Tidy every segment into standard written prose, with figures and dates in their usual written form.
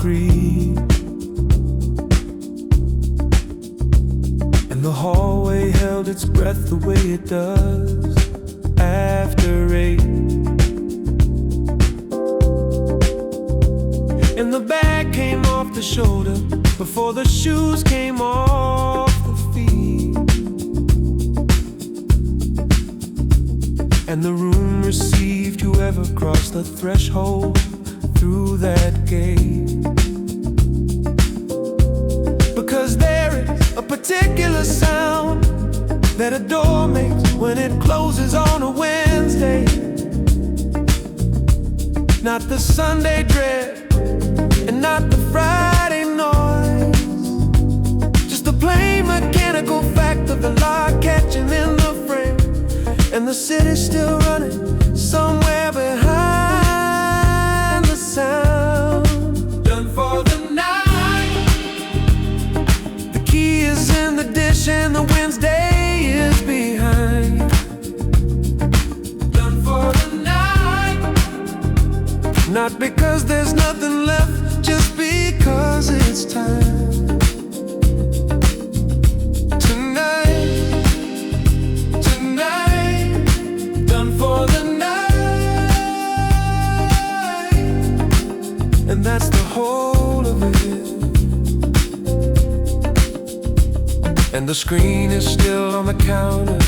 agreed, and the hallway held its breath the way it does after 8. And the bag came off the shoulder before the shoes came off the feet, and the room received whoever crossed the threshold through that gate. Because there is a particular sound that a door makes when it closes on a Wednesday. Not the Sunday dread and not the Friday noise, just the plain mechanical fact of the lock catching in the frame, and the city's still running somewhere behind the sound. Done for the night. The key is in the dish and the Wednesday is behind. Done for the night. Not because there's nothing left, just because it's time. Tonight, tonight, done for the night, and that's the whole of it. And the screen is still on the counter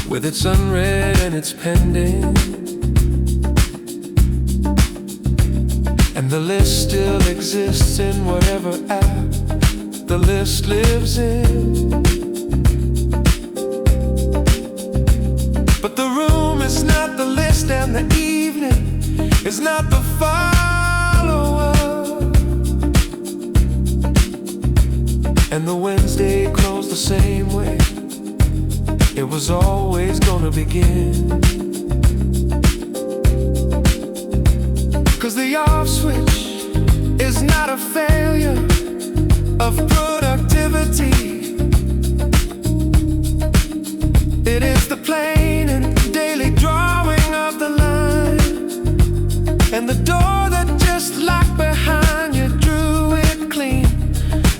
with its unread and its pending, and the list still exists in whatever app the list lives in. But the room is not the list, and the evening is not the follow-up, and the Wednesday closed the same way it was always gonna begin. 'Cause the off switch is not a failure of productivity. It is the plain and daily drawing of the line, and the door that just locked behind you drew it clean.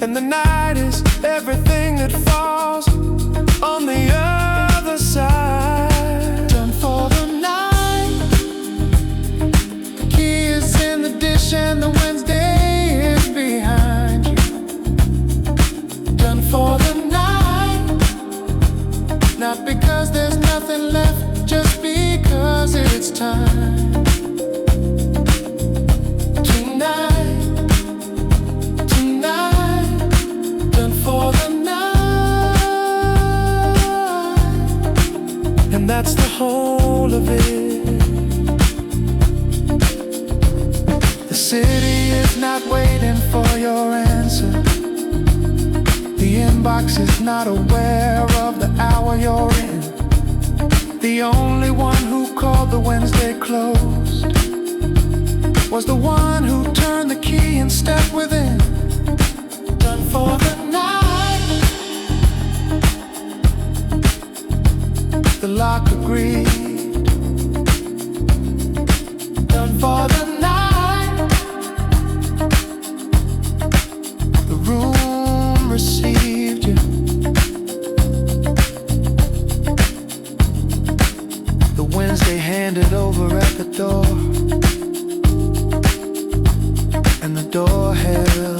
And the night is everything that falls on the other side. Done for the night. The key is in the dish and the Wednesday is behind you. Done for the night. Not because there's nothing left, just because it's time. Tonight, tonight, done for the night, and that's the whole of it. The city is not waiting for your answer. The inbox is not aware of the hour you're in. The only one who called the Wednesday closed was the one who turned the key and stepped within. Done for the night. The lock agreed. Done for the night. The room received you. The Wednesday handed over at the door, and the door held.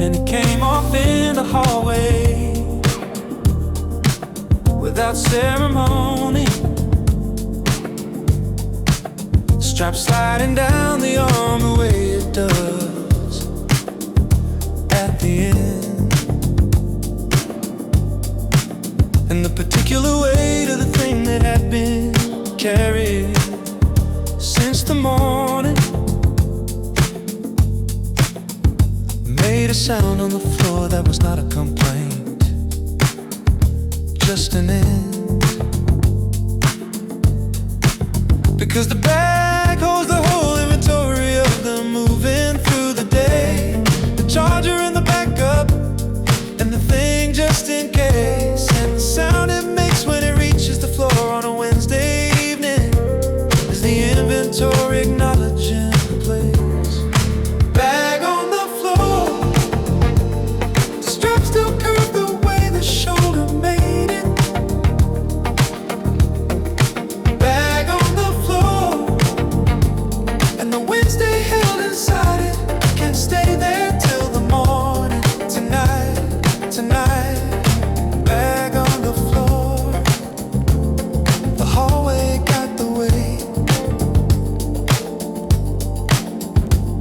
and he came off in the hallway without ceremony. Strap sliding down the arm the way it does at the end, and the particular weight of the thing that had been carried since the morning made a sound on the floor that was not a complaint, just an end. Because the bag holds the whole inventory of them moving through the day, the charger and the backup, and the thing just in case, and the sound it makes when it reaches the floor on a Wednesday evening is the inventory acknowledging the place. Bag on the floor, the strap still curved the way the shoulder made it. Bag on the floor, and the Wednesday held inside it can't stay there till the morning. Tonight, bag on the floor, the hallway got the weight,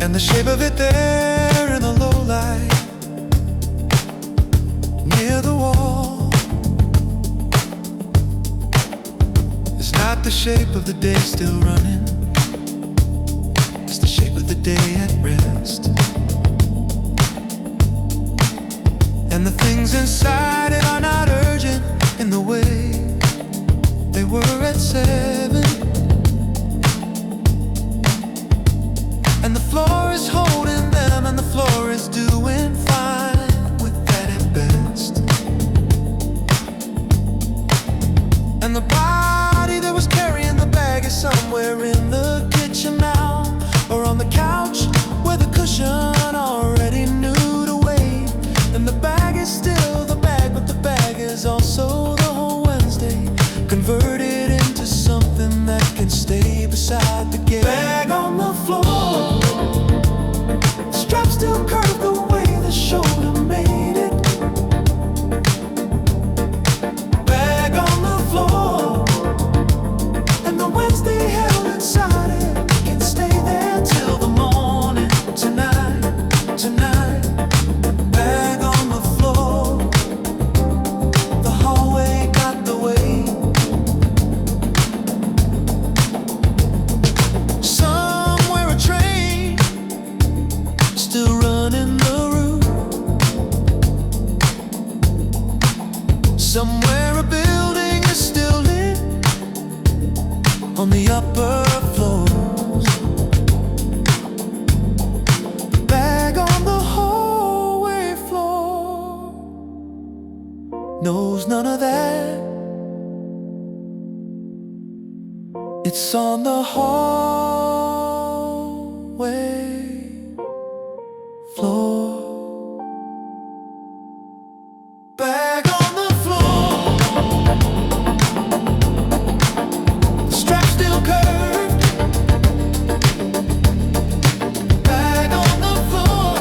and the shape of it there in the low light near the wall is not the shape of the day still running, it's the shape of the day at rest. And the things inside it are not urgent in the way they were at 7. And the floor is holding them, and the floor is doing fine with that at best. And the body that was carrying the bag is somewhere in the kitchen now, or on the couch where the cushion already knew to wait. And the bag is still the bag, but the bag is also the whole Wednesday converted into something that can stay beside the gate. Bag on the floor, strap still curved the way the shoulder made it. Bag on the floor, and the Wednesday held inside it can stay there till the morning. Tonight, bag on the floor, the hallway got the weight. Somewhere a train still running the route. Somewhere a building is still lit on the upper floors. The bag on the hallway floor knows none of that. It's on the hallway floor. Bag on the floor, strap still curved. Bag on the floor,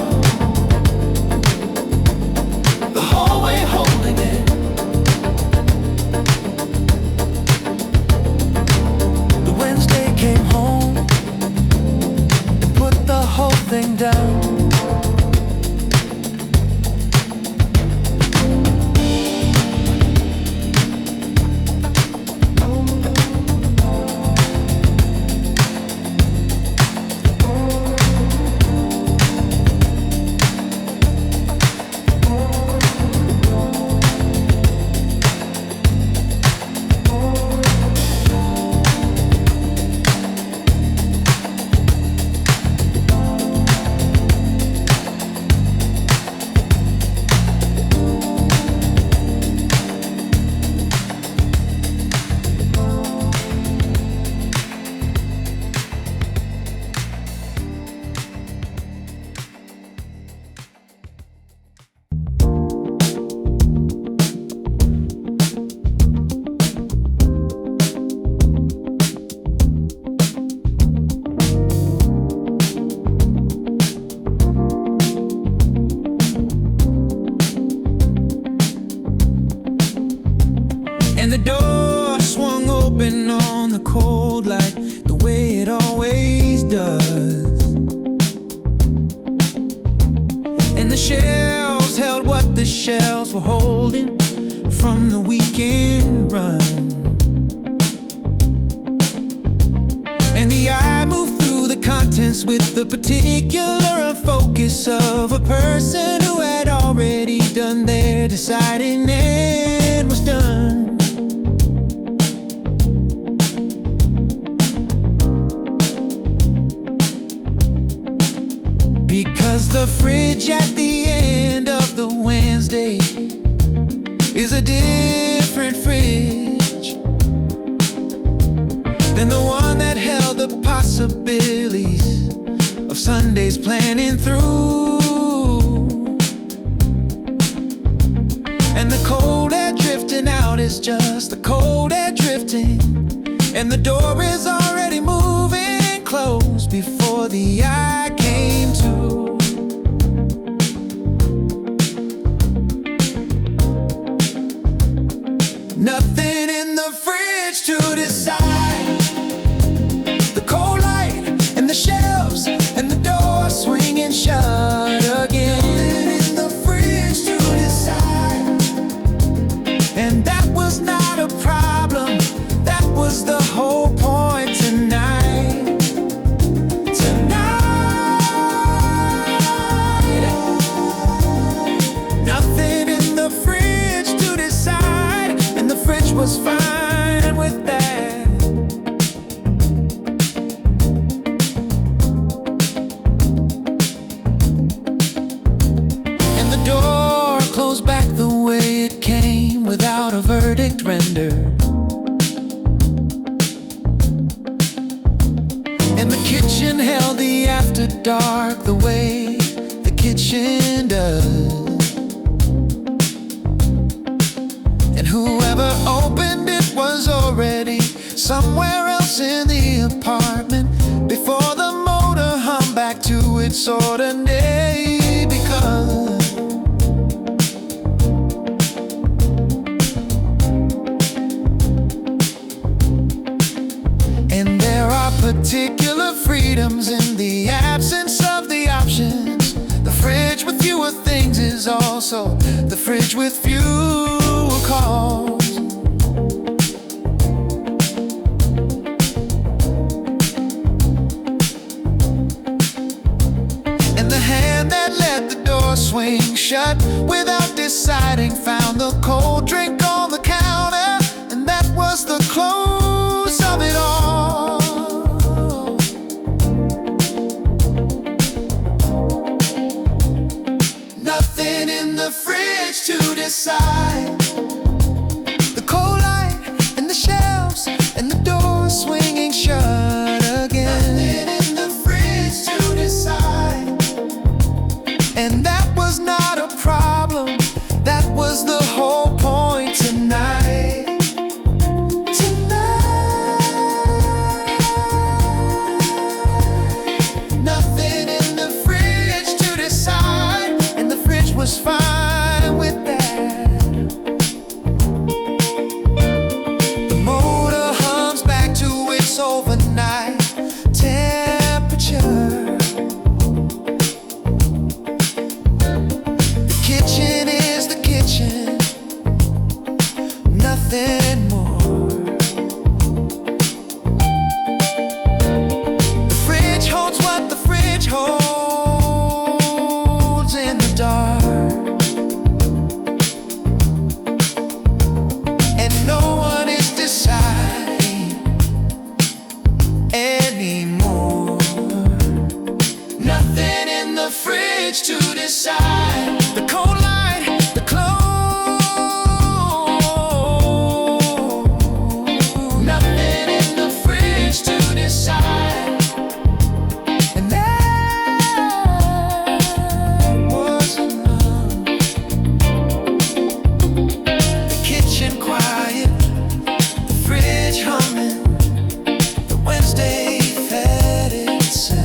the hallway holding it. The Wednesday came home and put and the shelves held what the shelves were holding from the weekend run. And the eye moved through the contents with the particular focus of a person who had already done their deciding and was done. Because the fridge at the end of the Wednesday is a different fridge than the one that held the possibilities of Sunday's planning through. And the cold air drifting out is just the cold air drifting, and the door is already moving closed before the eye came to. Nothing in the fridge to decide. The cold light and the shelves and the door swinging shut again. Nothing in the fridge to decide. And that was not a problem, that was the whole point tonight. Nothing in the fridge to decide, and the fridge was fine with that. And the door closed back the way it came, without a verdict rendered. And the kitchen held the after dark the way the kitchen does. And whoever opened it was already somewhere else in the apartment before the motor hummed back to its ordinary because. And there are particular freedoms in the absence of the options. The fridge with fewer things is also the fridge with fewer calls. And the hand that let the door swing shut without deciding found the cold drink on the counter, and that was the close of it all. Nothing in the fridge to decide. The cold light and the shelves and the door swinging shut again. Nothing in the fridge to decide. And that was not a problem, that was the whole point tonight. Nothing in the fridge to decide, and the fridge was fine with that. The motor hums back to its overnight temperature. The kitchen is the kitchen, nothing more. The fridge holds what the fridge holds in the dark. And no one is deciding anymore. Nothing in the fridge to decide. The cold light, the clothes. Nothing in the fridge to decide. And that was enough. The kitchen quiet, the fridge humming, the Wednesday fed itself.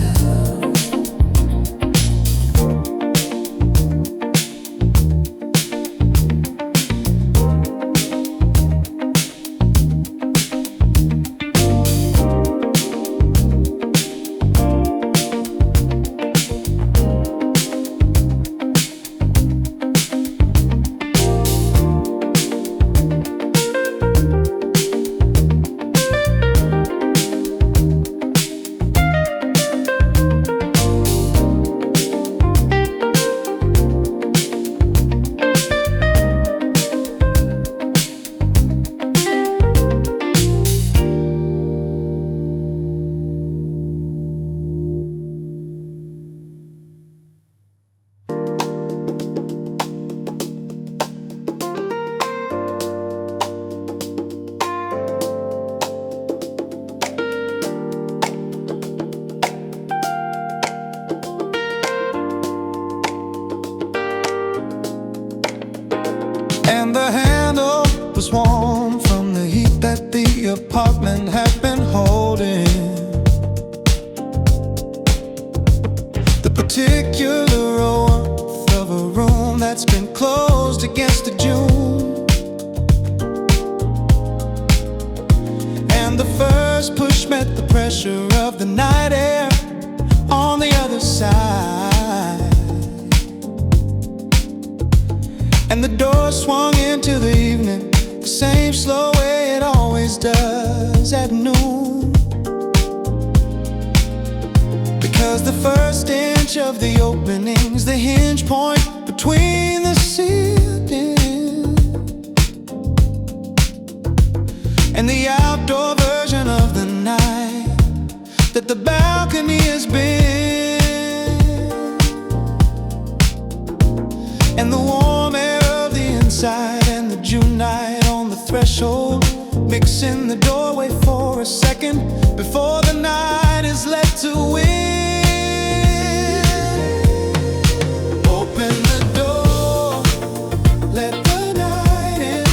and the handle was warm from the heat that the apartment had been holding. The particular warmth of a room that's been closed against the June. And the first push met the pressure of the night air on the other side. And the door swung into the evening, the same slow way it always does at noon. Because the first inch of the opening's the hinge point between the ceiling and the outdoor version of the night that the balcony has been. And the warm air of the inside and the June night on the threshold mix in the doorway for a second before the night is let to win. Open the door, let the night in.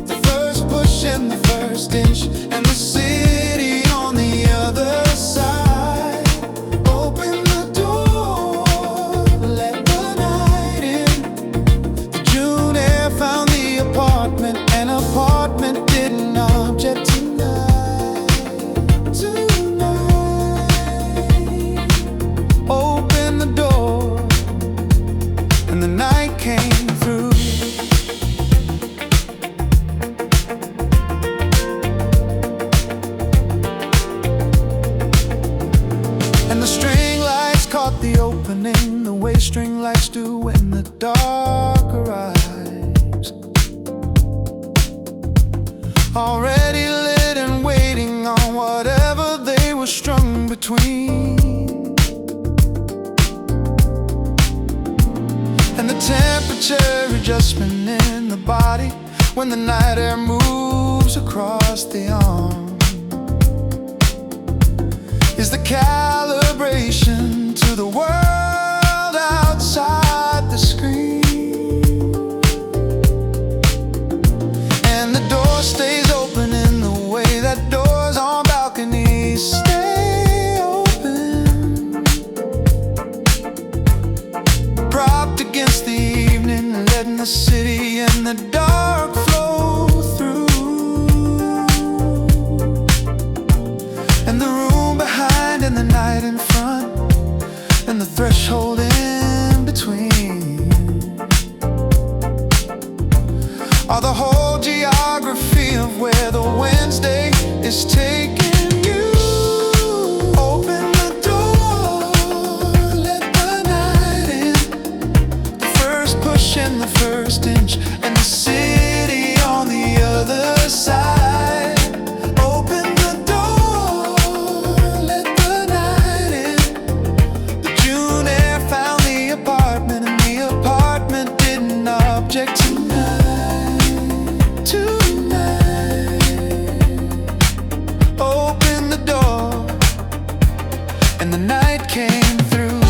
The first push and the first inch, and the city on the other side. Open the door, let the night in. The June air found the apartment, an apartment didn't object tonight. Open the door, and the night came through. And the string lights caught the opening, the way string lights do when the dark arrives. Already lit and waiting on whatever they were strung between. And the temperature adjustment in the body when the night air moves across the arm is the calibration to the world outside the screen. And the door stays open in the way that doors on balconies stay open, propped against the evening, letting the city and the dark flow through. And the room behind and the night in front, and the threshold in between are the whole geography of where the Wednesday is taking you. Open the door, let the night in. The first push and the first inch, and the city on the other side. Open the door, let the night in. The June air found the apartment, and the apartment didn't object tonight. Open the door, and the night came through.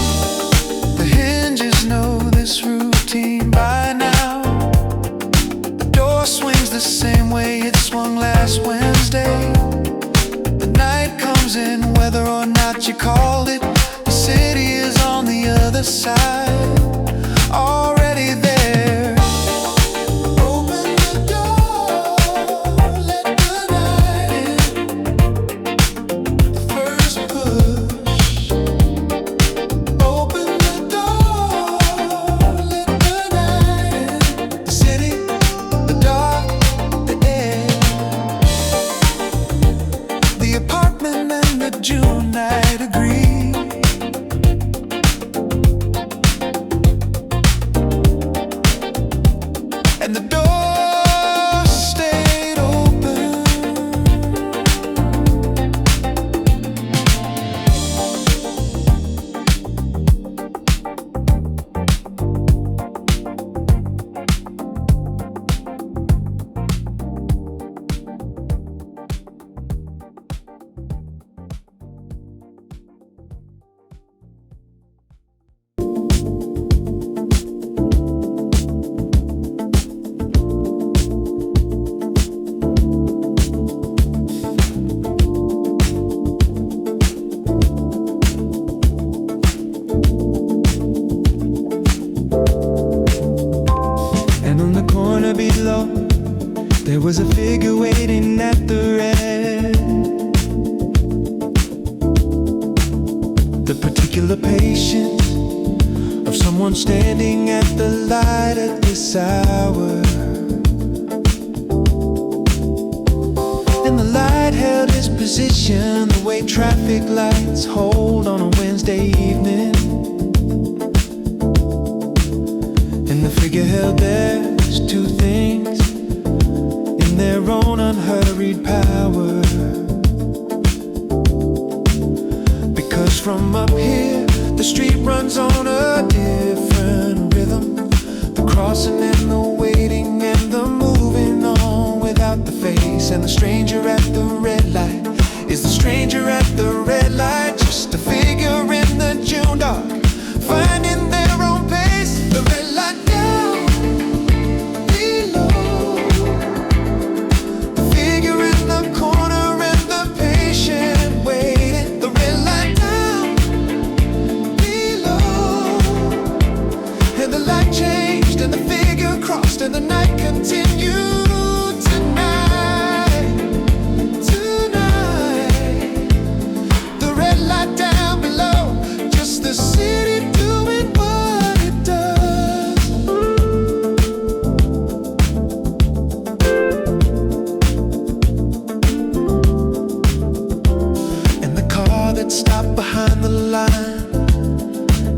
The hinges know this routine by now. The door swings the same way it swung last Wednesday. The night comes in whether or not you called it. The city is on the other side, already there. Open the door, let the night in. The first push. Open the door, let the night in. The city, the dark, the air. The apartment and the June night agree. There was a figure waiting at the red. The particular patience of someone standing at the light at this hour. And the light held its position the way traffic lights hold on a Wednesday evening. And the figure held theirs two things in their own unhurried power. Because from up here, the street runs on a different rhythm. The crossing and the waiting and the moving on without the face. And the stranger at the red light is the stranger at the red light, just a figure in the June dark, finding their own pace. The red light down below, the figure in the corner and the patient waiting. The red light down below, and the light changed and the figure crossed and the night continued. The city doing what it does. And the car that stopped behind the line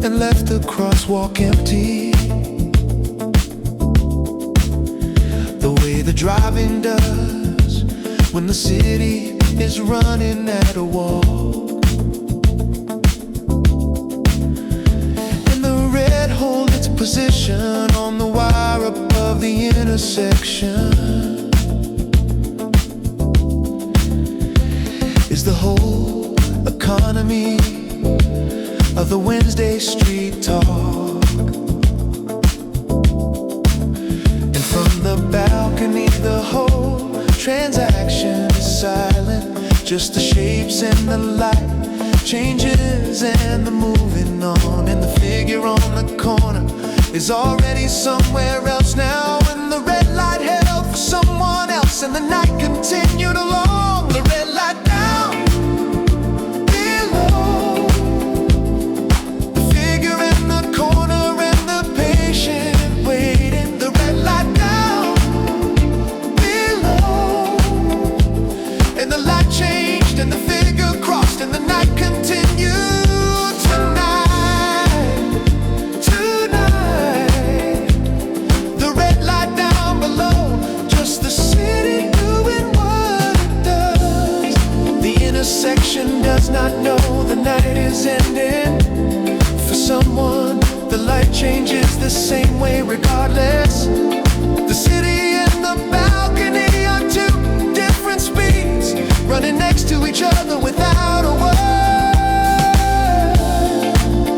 and left the crosswalk empty, the way the driving does when the city is running at a wall. Hold its position on the wire above the intersection. Is the whole economy of the Wednesday street talk. And from the balcony the whole transaction is silent. Just the shapes and the light changes and the moving on. And the figure on the corner is already somewhere else now. And the red light held for someone else, and the night continued along. The red light down below, the figure in the corner and the patient waiting. The red light down below, and the light changed and the figure crossed and the night continued. Section does not know the night is ending. For someone, the light changes the same way regardless. The city and the balcony are two different speeds, running next to each other without a word.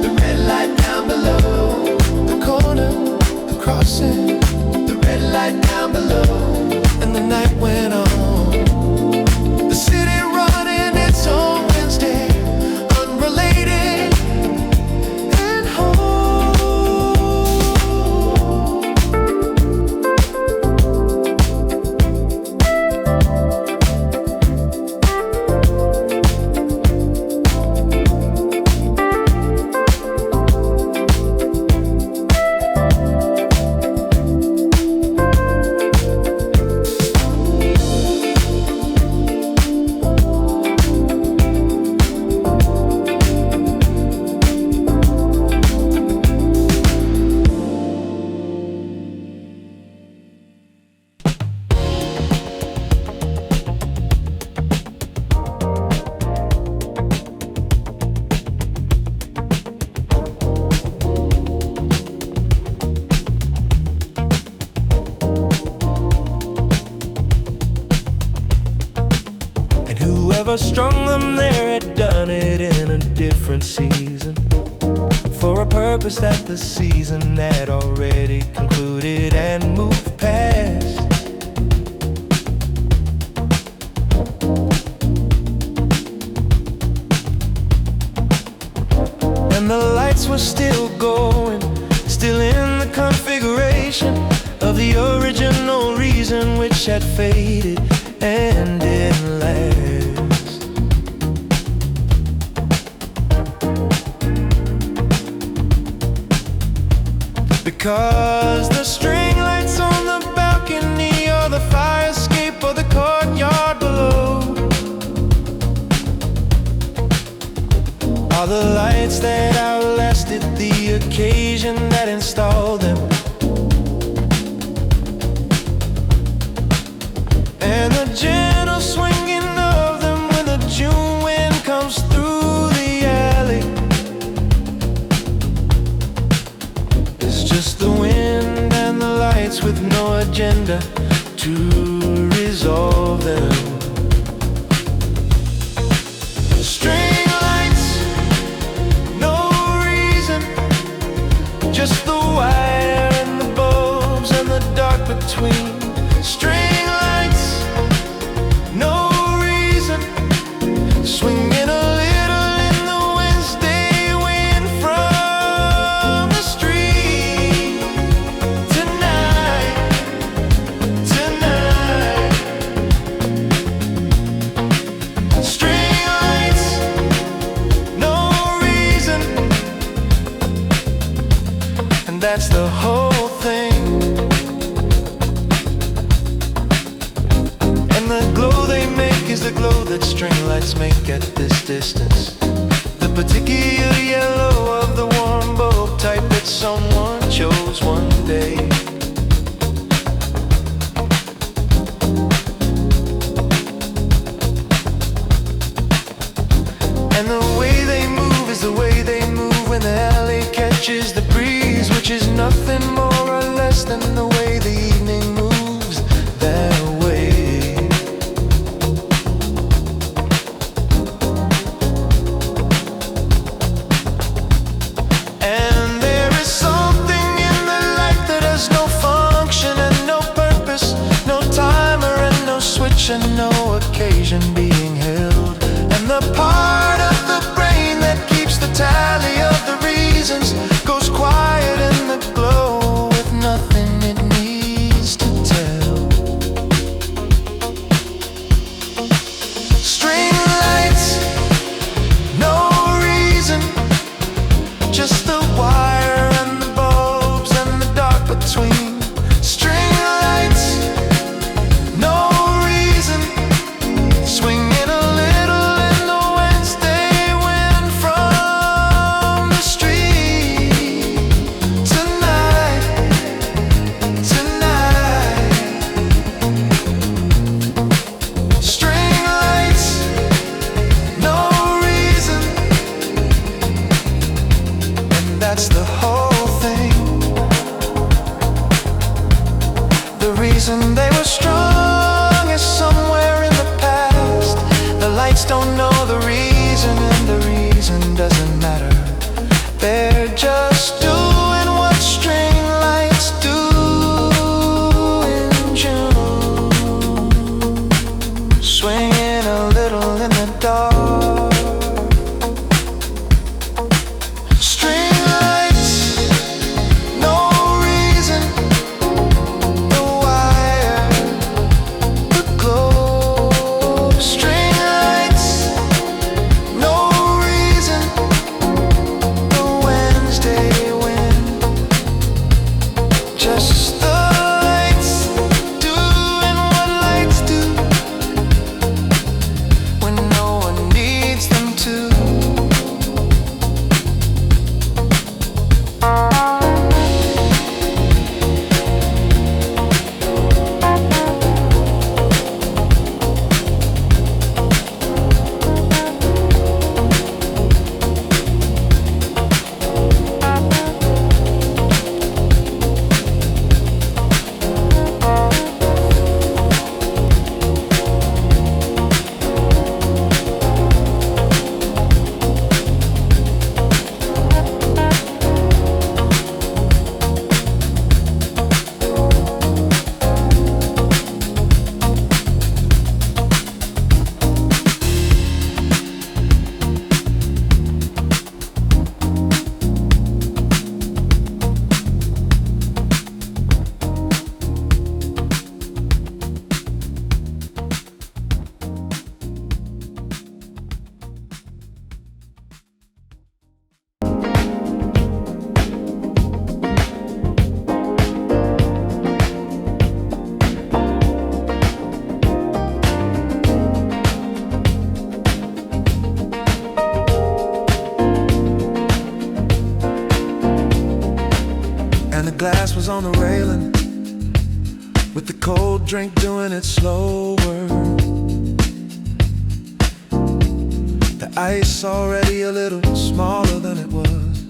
The red light down below, the corner, the crossing. The red light down below, and the night went on. The city running its own Wednesday, unrelated and whoever strung them there had done it in a different season, for a purpose that the season had already concluded and moved past. And the lights were still going, still in the configuration of the original reason which wish had faded and didn't last. Because the string lights on the balcony or the fire escape or the courtyard below are the lights that outlasted the occasion that installed them. And the gentle swinging of them when the June wind comes through the alley is just the wind and the lights with no agenda to resolve them. String lights, no reason, just the wire and the bulbs and the dark between. String lights, no reason, swinging a little in the Wednesday wind from the street. Tonight, tonight. String lights, no reason, and that's the whole thing. And the glow they make is the glow that string lights make at this distance. The particular yellow of the warm bulb type that someone chose one day. And the way they move is the way they move when the alley catches the breeze, which is nothing more or less than the way the evening moves their way. And there is something in the light that has no function and no purpose, no timer and no switch and no occasion being held. And the part of the brain that keeps the tally of the reasons goes quiet in the glow with nothing it needs to tell. String lights, no reason, just the wire and the bulbs and the dark between. String lights, no reason, swinging a little in the Wednesday wind from the street. Tonight, tonight. String lights, no reason, and that's the whole thing. The reason they were strong is somewhere in the past. The lights don't know the reason, and the reason doesn't matter. They're just doing what string lights do in June, swinging a little in the dark. String lights, no reason, the wire, the glow. String lights, no reason, the Wednesday wind, just the lights doing what lights do when no one needs them to. glass was on the railing, with the cold drink doing its slow work. The ice already a little smaller than it was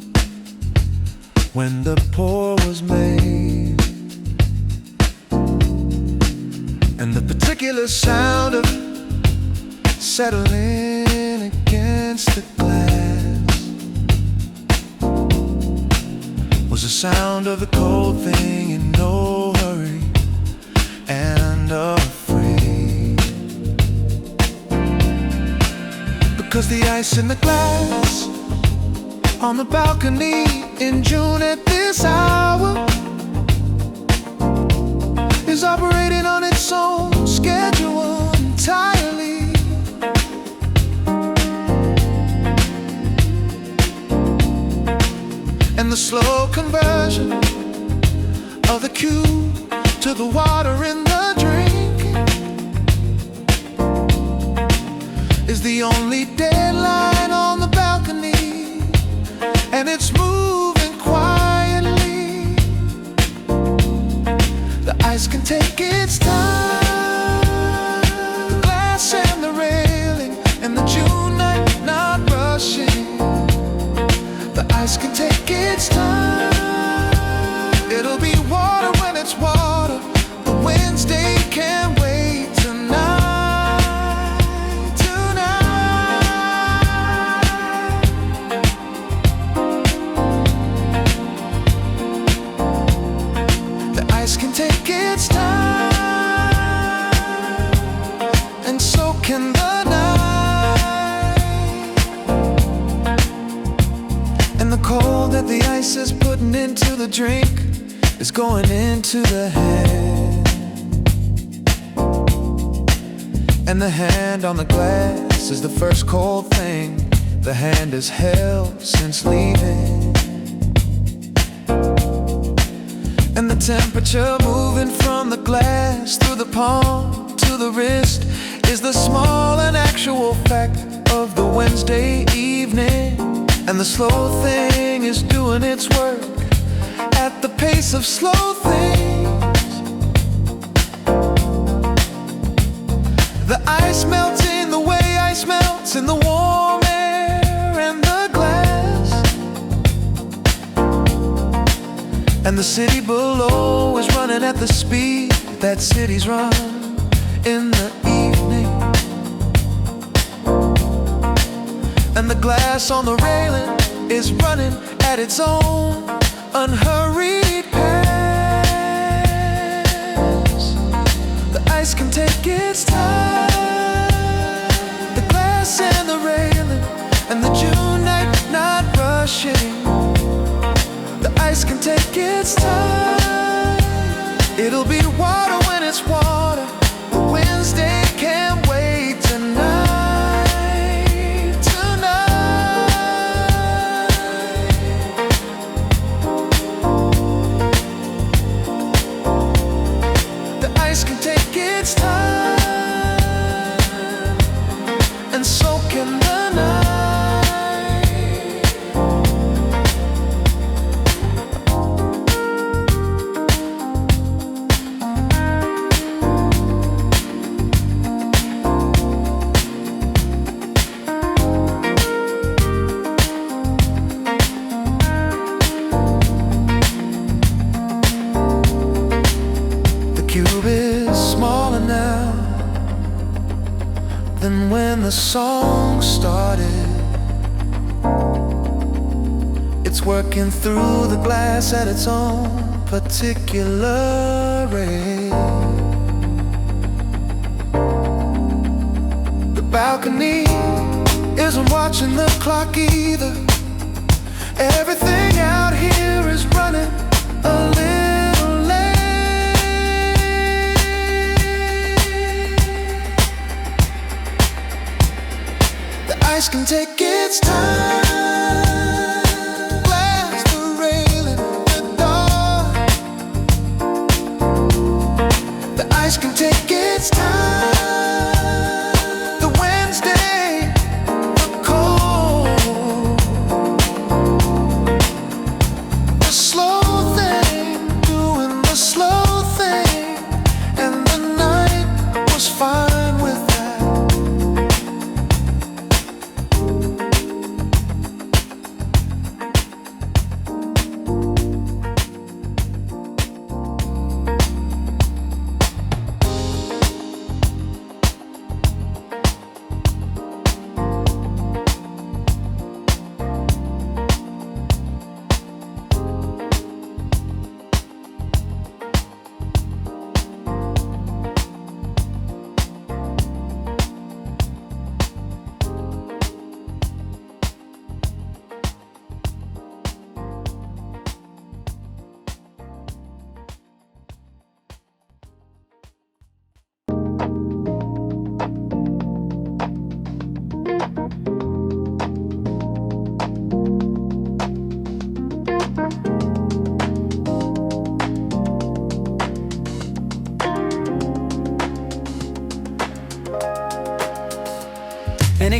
when the pour was made. And the particular sound of settling against the glass was the sound of the cold thing in no hurry and afraid. Because the ice in the glass on the balcony in June at this hour is operating on its own schedule entirely. And the slow conversion of the cube to the water in the drink is the only deadline on the balcony, and it's moving quietly. The ice can take its time, the glass and the railing, and the June night not rushing. The ice can take its time. It'll be water when it's water. The Wednesday can't wait tonight, tonight. The ice can take its time, and so can the night. And the cold that the ice is putting into the drink is going into the hand. And the hand on the glass is the first cold thing the hand has held since leaving. And the temperature moving from the glass through the palm to the wrist is the small and actual fact of the Wednesday evening. And the slow thing is doing its work at the pace of slow things. The ice melting the way ice melts in the warm air and the glass. And the city below is running at the speed that cities run in the evening. And the glass on the railing is running at its own unhurried pace. The ice can take its time, the glass and the railing, and the June night not rushing. The ice can take its time. It'll be water when it's water. The Wednesday can't wait tonight, tonight. The ice can take its time, and so can the night. Cube is smaller now than when the song started. It's working through the glass at its own particular rate. The balcony isn't watching the clock either. Everything out here is running a little. Ice can take its time, glass the railing, the dark. The ice can take its time, the Wednesday, the cold, the slow thing.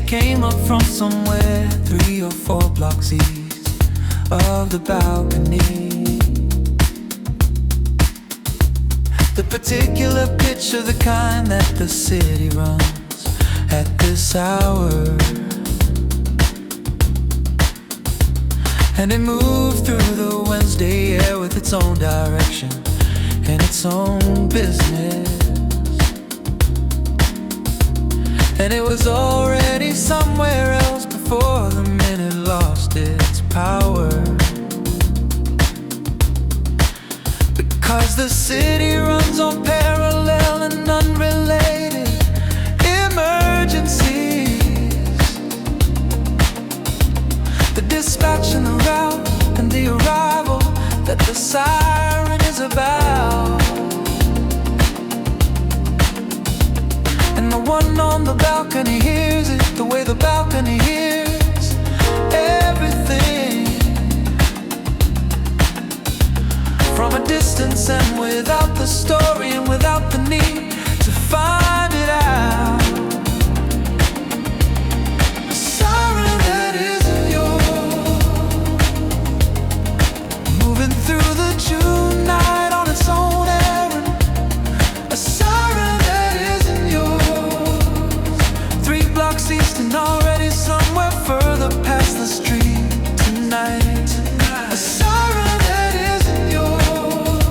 came up from somewhere 3 or 4 blocks east of the balcony. The particular pitch of the kind that the city runs at this hour. And it moved through the Wednesday air with its own direction and its own business. And it was already somewhere else before the minute lost its power. Because the city runs on parallel and unrelated emergencies. The dispatch and the route and the arrival that the siren is about. And the one on the balcony hears it the way the balcony hears everything. From a distance and without the story and without the need to find it out. A siren that isn't yours, moving through the June night on its own errand. A siren that isn't yours, 3 blocks east and already somewhere further past the street tonight. A siren that isn't yours,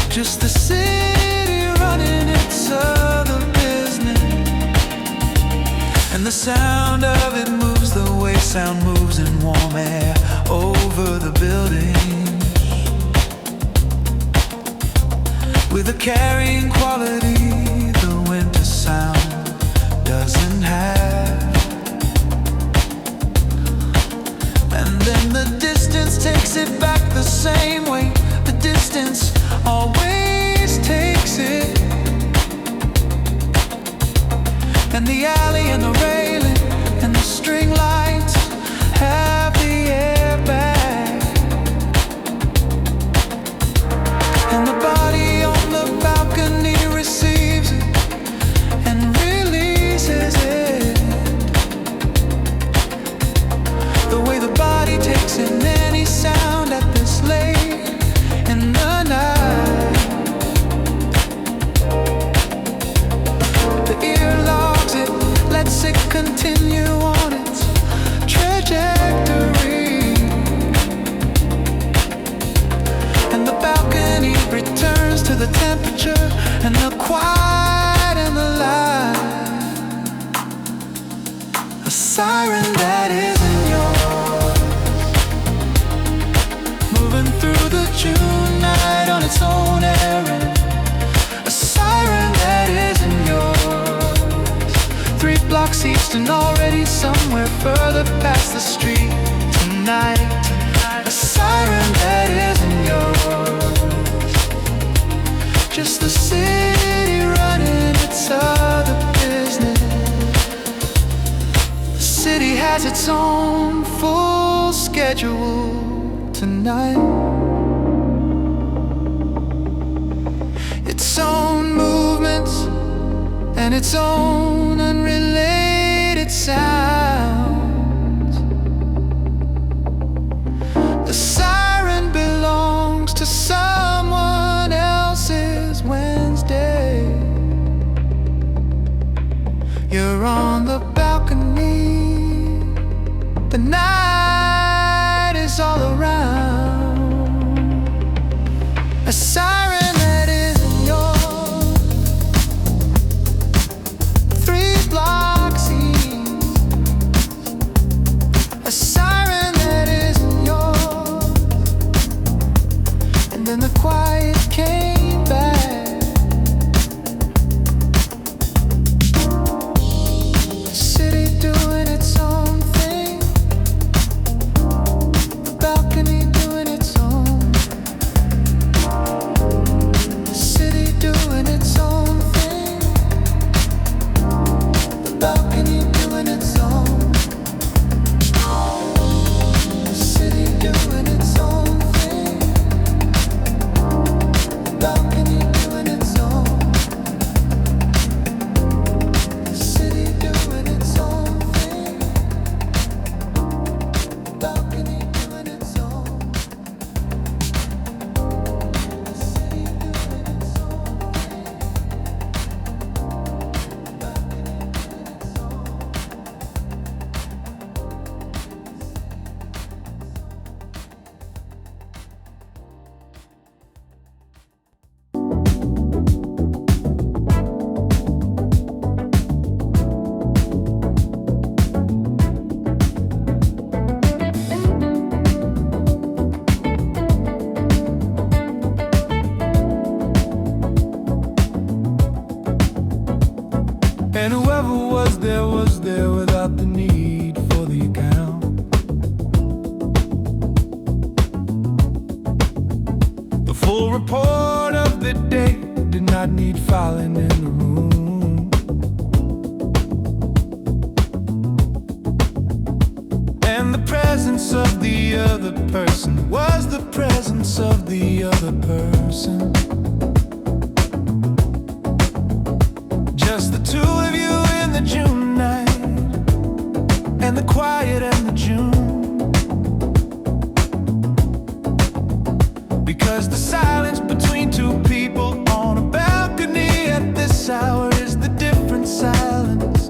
just the city running its other business. And the sound of it moves the way sound moves in warm air over the buildings, with a carrying quality the winter sound doesn't have. And then the distance takes it back the same way the distance always takes it. And the alley and the railing and the string lights have the airbag. And the body on the balcony receives it and releases it. The way the body takes in any sound at this late in the night. The ear logs it, lets it continue on its trajectory. And the balcony returns to the temperature and the quiet and the light. A siren that isn't yours, moving through the June night on its own errand. A siren that isn't yours, 3 blocks east and already somewhere further past the street tonight. A siren that isn't yours, just the city running its other business. The city has its own full schedule tonight, its own movements and its own unrelated sounds. The siren belongs to someone else's Wednesday. You're on the balcony, the night is all around. A siren that isn't yours, 3 blocks east. A siren that isn't yours. And then the quiet came back. The city doing its own thing, the balcony doing its own. The city doing its own thing, the balcony doing its own. The city doing its own thing, And whoever was there without the need for the account. The full report of the day did not need filing in the room. And the presence of the other person was the presence of the other person. Just the two of you in the June night, and the quiet and the June. Because the silence between two people on a balcony at this hour is the different silence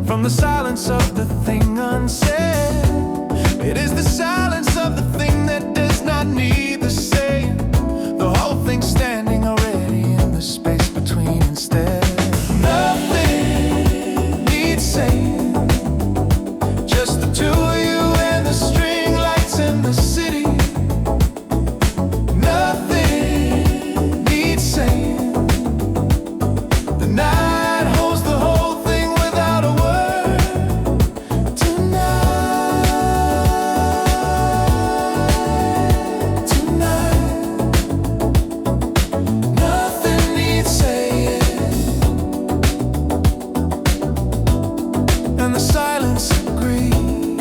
from the silence of the thing unsaid. It is the silence of the thing that does not need the saying. The whole thing standing already in the space between instead. Nothing needs saying. Just the two of you and the string lights in the city. Nothing needs saying. The night holds the whole thing without a word. Tonight, nothing needs saying. And the silence agreed.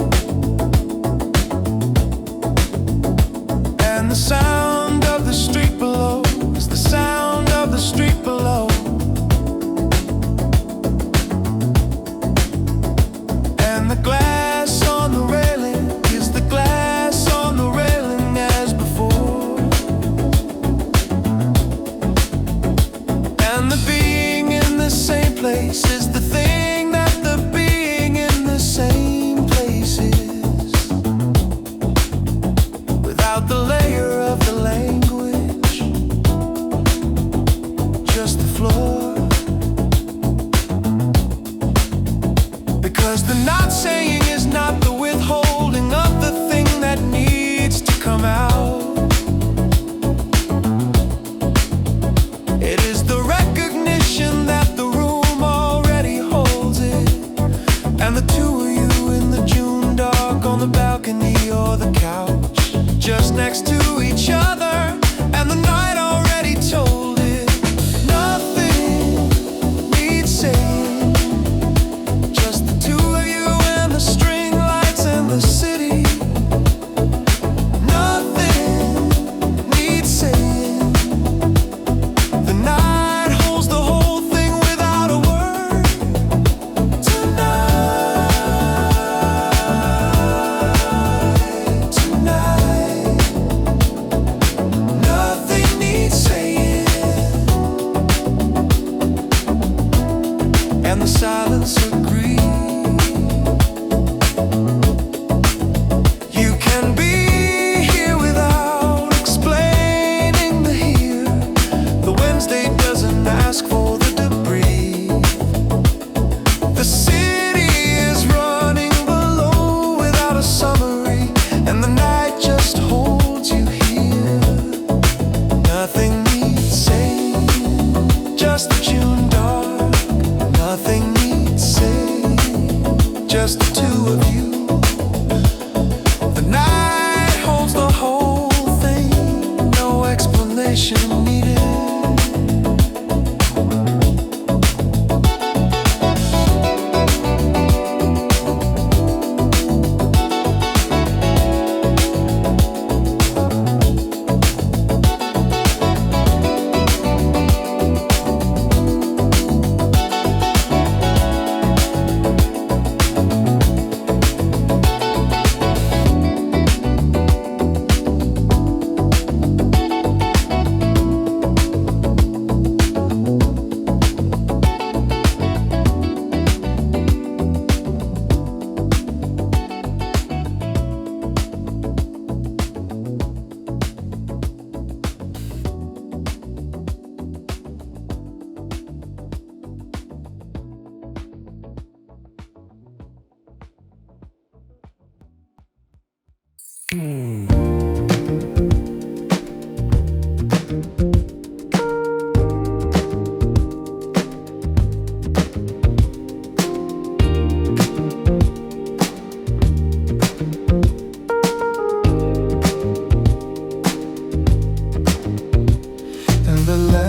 And the sound of the street below is the sound of the street below. And the glass on the railing is the glass on the railing as before. And the being in the same place is the thing that the being in the same place is. Without the layer of the language, just the floor. Because the not saying is not the withholding of the thing that needs to come out. It is the recognition that the room already holds it. And the two of you in the June dark on the balcony or the couch, just next to each other, and the night already told it. Nothing needs saying. Just the two of you and the string lights in the city. Nothing needs saying. The night holds the whole thing without a word. Tonight, nothing needs saying. And the silence agreed. You can be here without explaining the here. The Wednesday doesn't ask for the debris. The city is running below without a summary, and the night just holds you here. Nothing needs saying. Just the June dark. Nothing needs saying. Just the two of you. The night holds the whole thing. No explanation needed.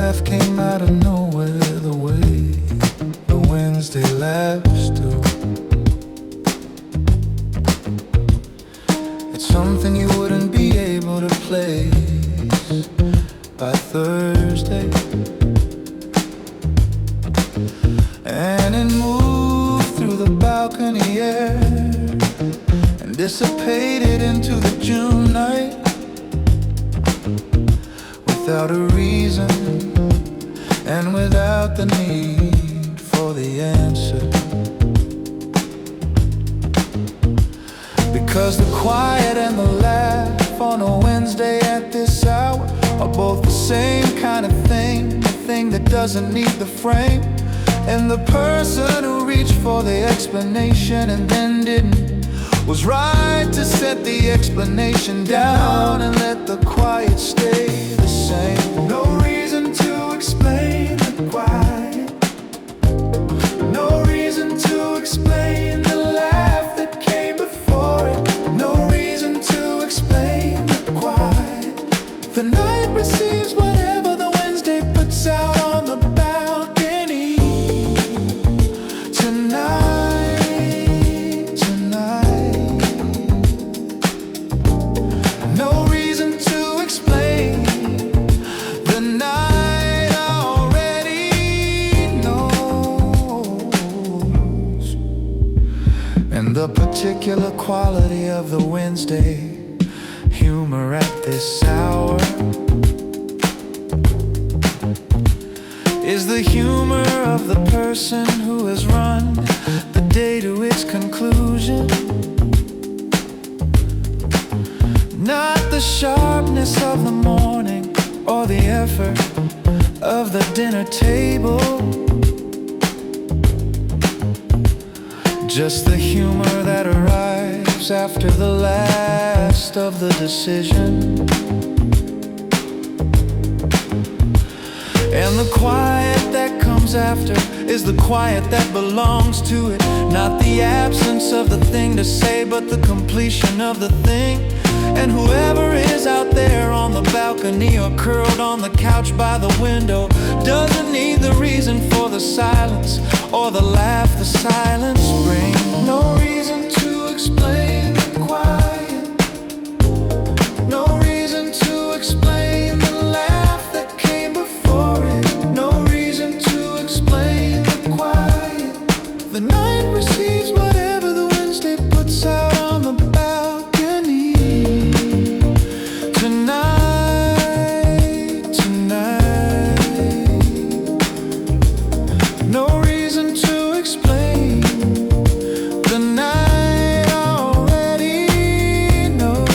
laugh came out of nowhere, the way the Wednesday laughs do. It's something you wouldn't be able to place by Thursday. And it moved through the balcony air and dissipated into the June night, without a reason and without the need for the answer. Because the quiet and the laugh on a Wednesday at this hour are both the same kind of thing, the thing that doesn't need the frame. And the person who reached for the explanation and then didn't was right to set the explanation down and let the quiet stay the same. No reason to explain the quiet, no reason to explain the laugh that came before it, no reason to explain the quiet. The night receives whatever the Wednesday puts out on the balcony. Tonight, tonight, no reason to explain. The night already knows. And the particular quality of the Wednesday humor at this hour is the humor of the person who has run the day to its conclusion. Not the sharpness of the morning or the effort of the dinner table, just the humor that arrives after the last of the decision. And the quiet that comes after is the quiet that belongs to it. Not the absence of the thing to say, but the completion of the thing. And whoever is out there on the balcony or curled on the couch by the window doesn't need the reason for the silence or the laugh the silence brings. No reason to explain the quiet, no reason to explain the laugh that came before it, no reason to explain the quiet. The night receives whatever the Wednesday puts out on the balcony. Tonight, tonight, no reason to explain. The night already knows.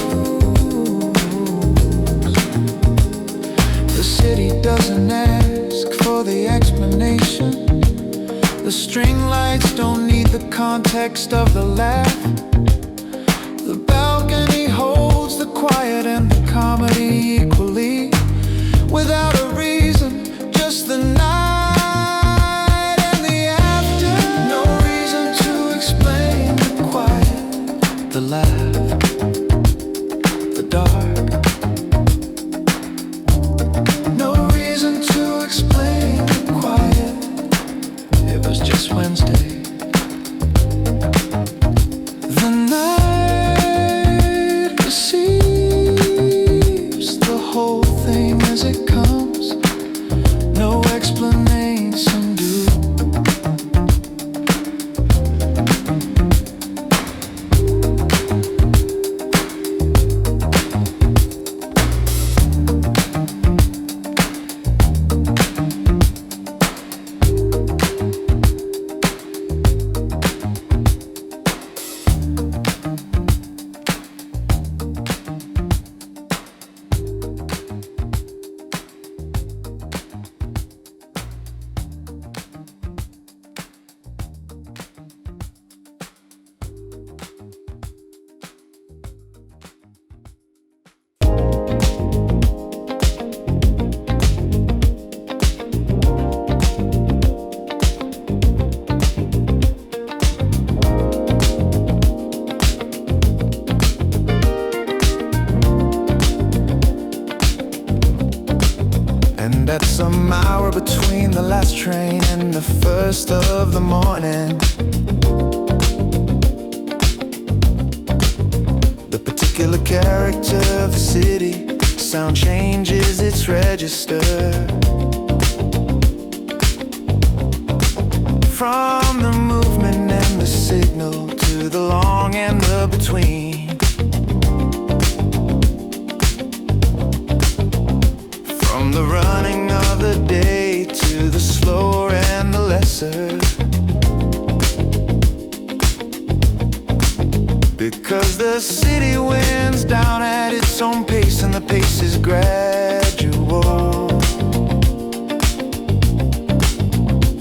The city doesn't ask for the explanation. The string lights don't need the context of the laugh. The balcony holds the quiet and the comedy equally, without a reason, just the night and the after. No reason to explain the quiet, the laugh, the dark. No reason to explain the quiet. It was just Wednesday. The night receives the whole And at some hour between the last train and the first of the morning, the particular character of the city, sound changes its register. From the movement and the signal to the long and the between, from the running of the day to the slower and the lesser. Because the city winds down at its own pace, and the pace is gradual.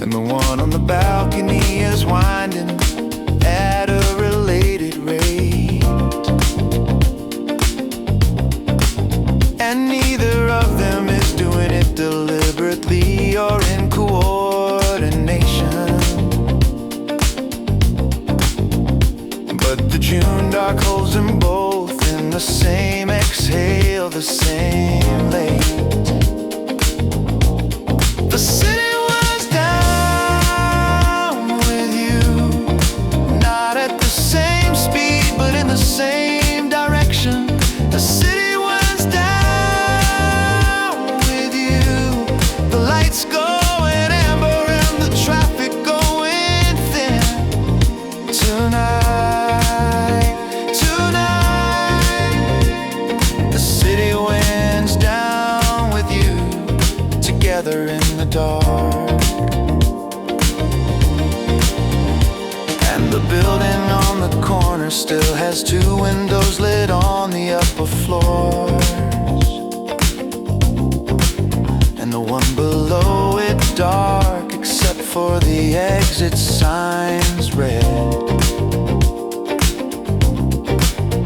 And the one on the balcony is winding at a related rate, and neither of them is doing it deliberately or in coordination. But the June dark holds them both in the same exhale, the same late. The city was down with you, not at the same speed, but in the same direction. The city was down with you, the lights going amber and the traffic going thin. Tonight, in the dark. And the building on the corner still has two windows lit on the upper floors, and the one below it dark except for the exit signs red.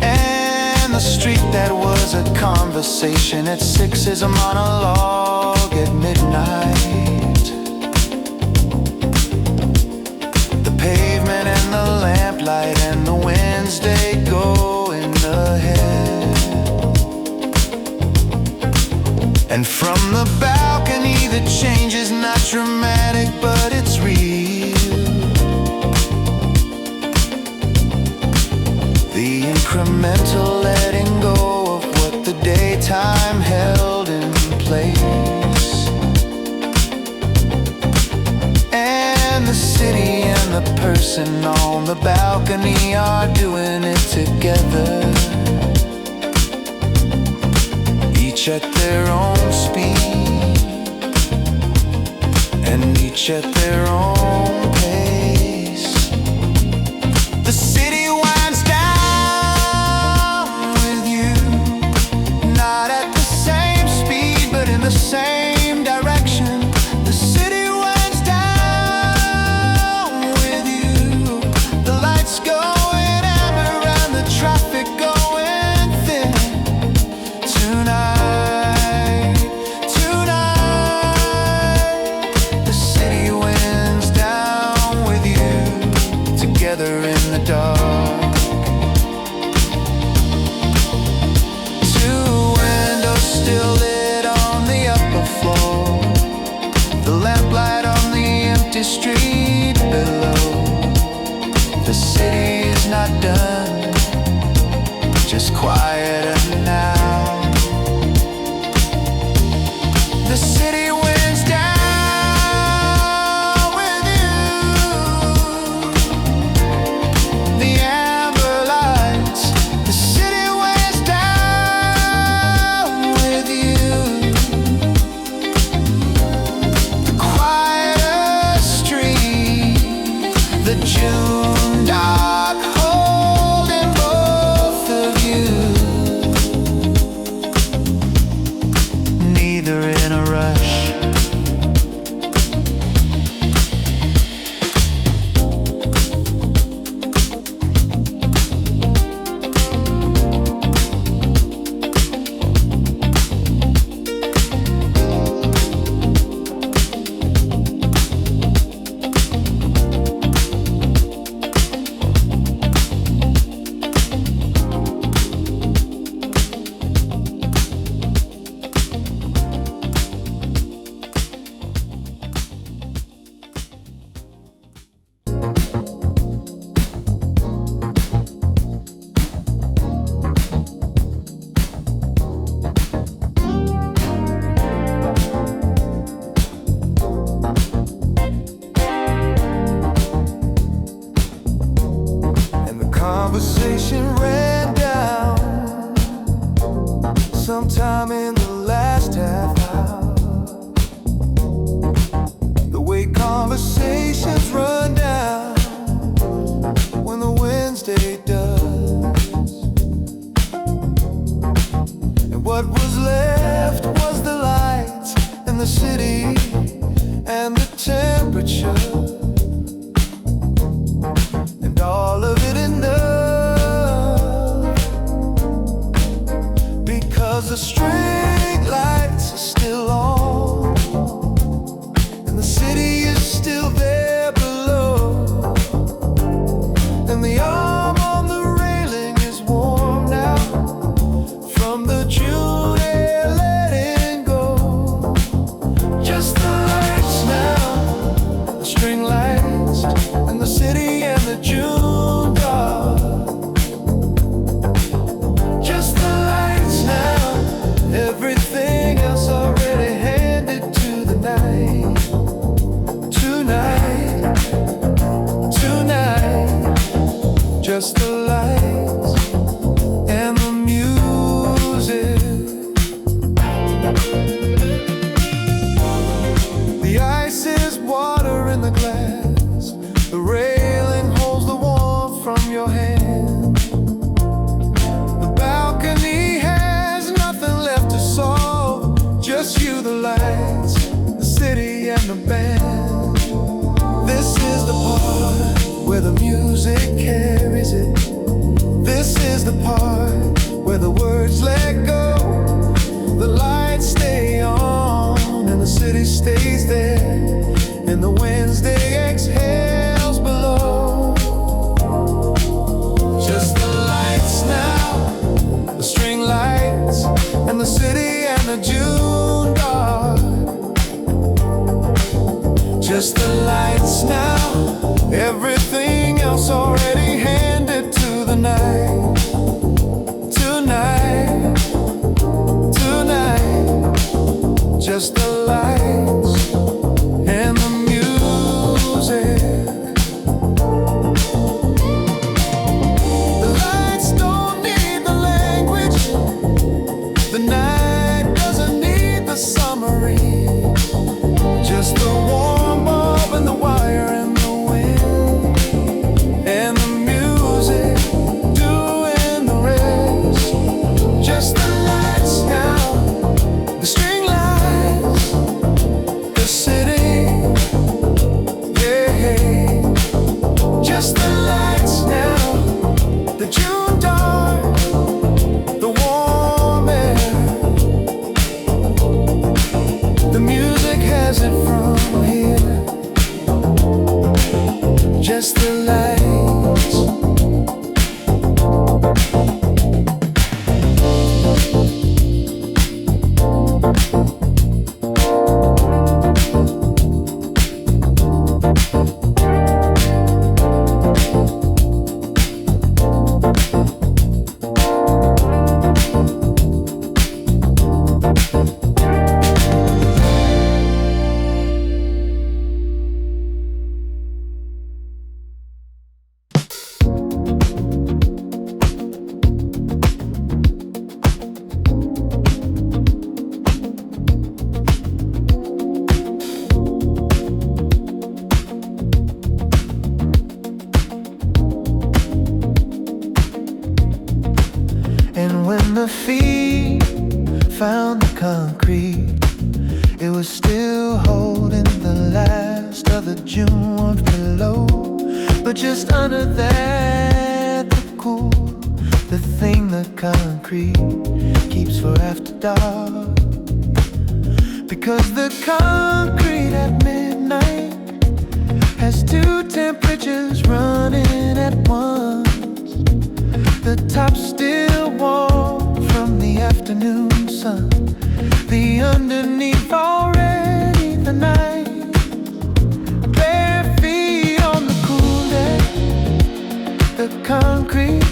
And the street that was a conversation at 6 is a monologue at midnight. The pavement and the lamplight and the Wednesday going ahead. And from the balcony the change is not dramatic, but it's real. The incremental letting go of what the daytime held in place. The city and the person on the balcony are doing it together, each at their own speed, and each at their own pace. The city winds down with you, not at the same speed, but in the same direction. The city in the dark. Two windows still lit on the upper floor, the lamplight on the empty street below. The city is not done, just quieter now. The city winds down. The June dark holding both of you, neither in a rush. in the city and the temperature, and all of it enough, because the street lights are still on and the city is still there below, and the arm on the railing is warm now from the June air letting go. Just the lights now, the string lights, and the city and the June dark. Just the lights now, everything else already handed to the night. Tonight, tonight, just the lights and the music. The ice is water in the glass, the railing holds the warmth from your hand. The balcony has nothing left to solve, just you, the lights, the city and the band. This is the part where the music carries it. This is the part where the words let go. The lights stay on and the city stays there, and the Wednesday exhales below. Just the lights now, the string lights, and the city and the June dark. Just the lights now, everything else already handed to the night. Tonight, tonight, just the lights and the music. The lights don't need the language, the night doesn't need the summary, just the warm bulb and the wire and the wind, and the music doing the rest. Just the lights now, the string lights, the city, yeah. Just the lights now, the June dark, the warm air. The music has it from here. Just the lights. And when the feet found the concrete, it was still holding the last of the June warmth below. But just under that, the cool, the thing the concrete keeps for after dark. Because the concrete at midnight has two temperatures running at once. The top's still warm from the afternoon sun, the underneath already the night. Bare feet on the cool deck, the concrete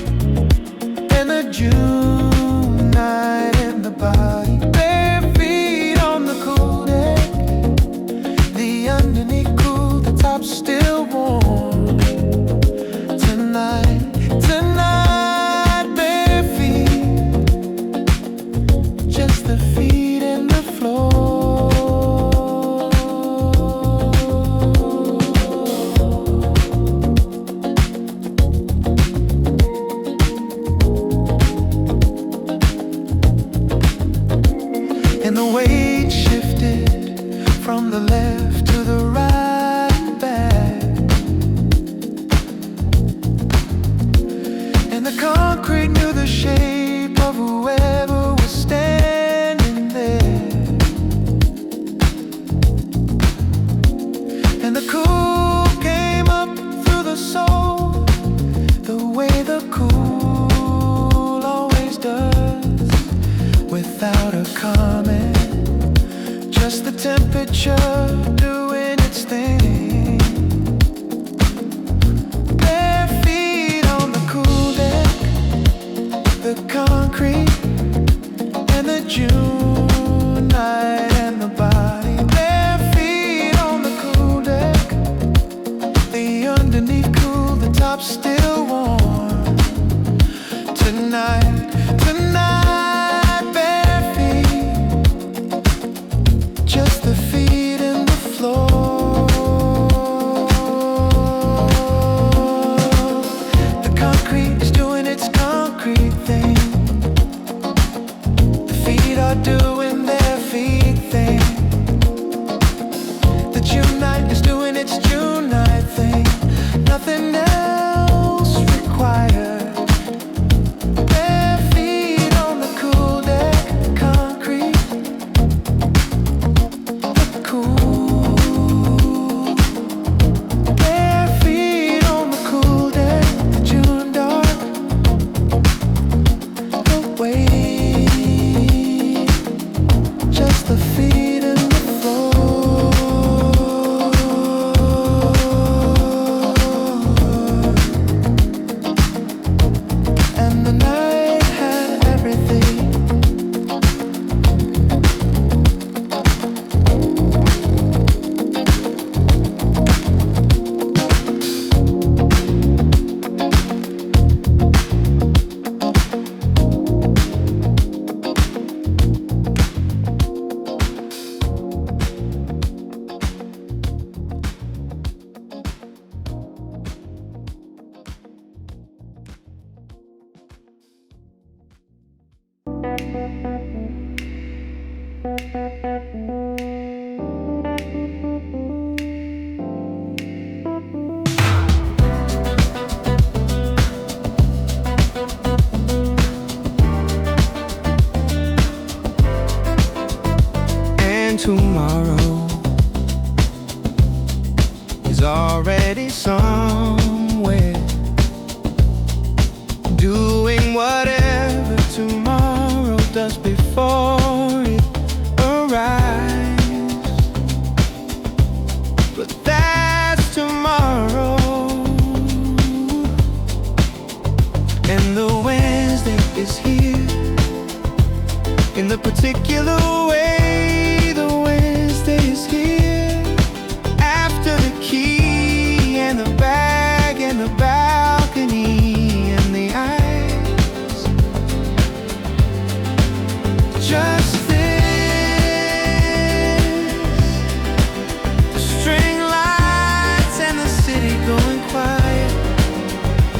and the June night in the body. Bare feet on the cool deck, the underneath cool, the top's still warm. Tonight, tonight, bare feet, just the feet and the floor. from the left to the right back. And the concrete knew the shape of whoever was standing there. And the cool came up through the soul, the way the cool always does, without a comment, just the temperature doing its thing. Bare feet on the cool deck, the concrete and the June night and the body. Bare feet on the cool deck, the underneath cool, the top still warm. Tonight, tonight, bare feet, just the feet in the floor. The concrete is doing its concrete thing. The feet are doing their feet thing. The June night is doing its June night thing. Nothing else required. Bare feet on the cool deck, concrete, the cool. Bare feet on the cool deck, the June dark, the wave, just the feet in the floor. And the night had everything. And tomorrow is already somewhere, doing whatever tomorrow does before it arrives. But that's tomorrow, and the Wednesday is here in the particular way. The Wednesday is here after the key and the bag and the balcony and the eyes. Just this, the string lights and the city going quiet.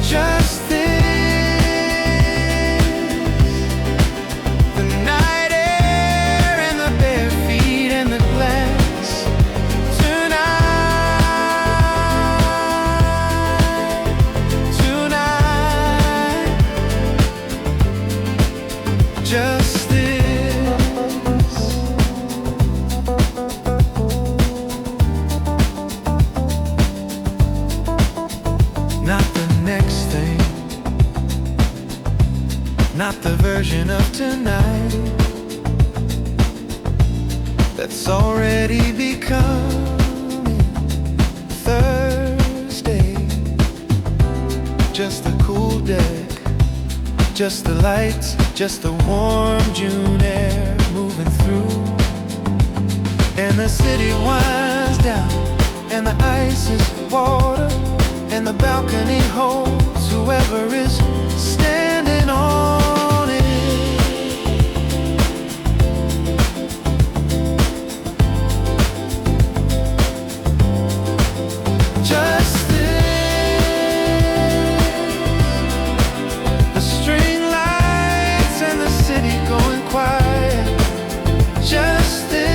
Just this, the night air and the bare feet and the glass. Tonight, just this. Not the next thing, not the version of tonight that's already becoming Thursday. Just the cool deck, just the lights, just the warm June air moving through. And the city winds down, and the ice is water, and the balcony holds whoever is standing on it. Just this, the string lights and the city going quiet. Just this,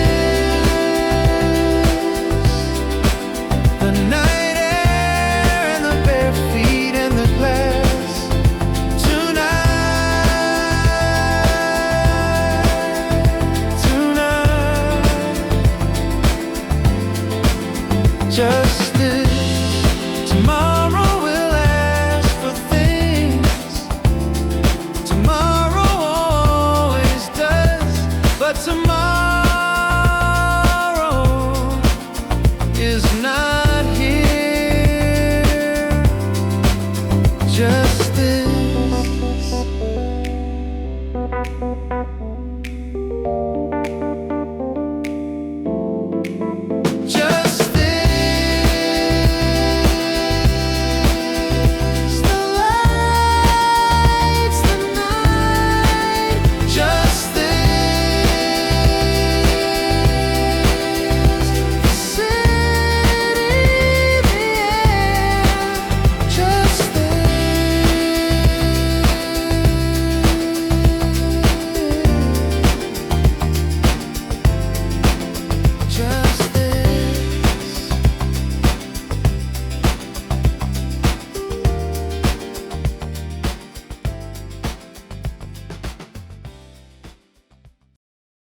just